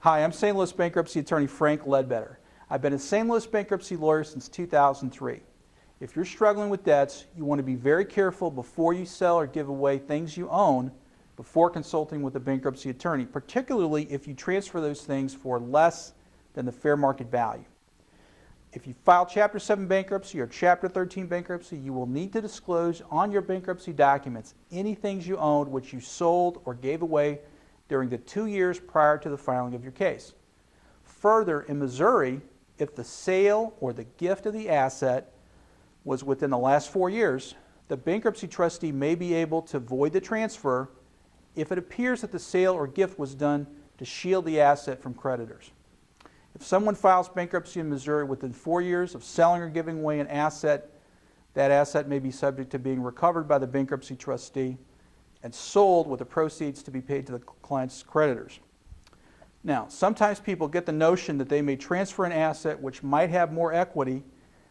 Hi, I'm St. Louis bankruptcy attorney Frank Ledbetter. I've been a St. Louis bankruptcy lawyer since 2003. If you're struggling with debts, you want to be very careful before you sell or give away things you own before consulting with a bankruptcy attorney, particularly if you transfer those things for less than the fair market value. If you file Chapter 7 bankruptcy or Chapter 13 bankruptcy, you will need to disclose on your bankruptcy documents any things you owned which you sold or gave away during the 2 years prior to the filing of your case. Further, in Missouri, if the sale or the gift of the asset was within the last 4 years, the bankruptcy trustee may be able to void the transfer if it appears that the sale or gift was done to shield the asset from creditors. If someone files bankruptcy in Missouri within 4 years of selling or giving away an asset, that asset may be subject to being recovered by the bankruptcy trustee and sold with the proceeds to be paid to the client's creditors. Now, sometimes people get the notion that they may transfer an asset which might have more equity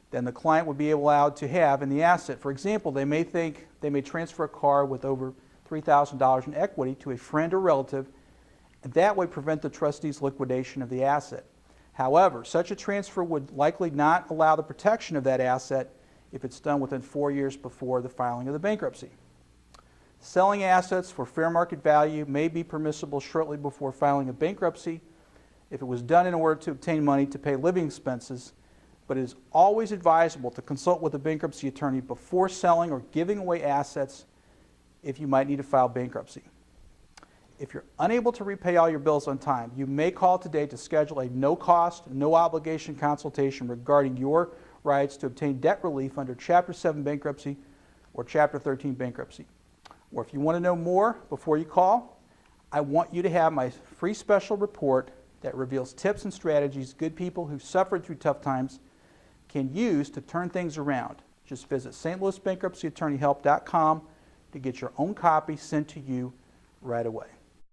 than the client would be allowed to have in the asset. For example, they may think they may transfer a car with over $3,000 in equity to a friend or relative, and that would prevent the trustee's liquidation of the asset. However, such a transfer would likely not allow the protection of that asset if it's done within 4 years before the filing of the bankruptcy. Selling assets for fair market value may be permissible shortly before filing a bankruptcy if it was done in order to obtain money to pay living expenses, but it is always advisable to consult with a bankruptcy attorney before selling or giving away assets if you might need to file bankruptcy. If you're unable to repay all your bills on time, you may call today to schedule a no-cost, no-obligation consultation regarding your rights to obtain debt relief under Chapter 7 bankruptcy or Chapter 13 bankruptcy. Or if you want to know more before you call, I want you to have my free special report that reveals tips and strategies good people who suffered through tough times can use to turn things around. Just visit stlouisbankruptcyattorneyhelp.com to get your own copy sent to you right away.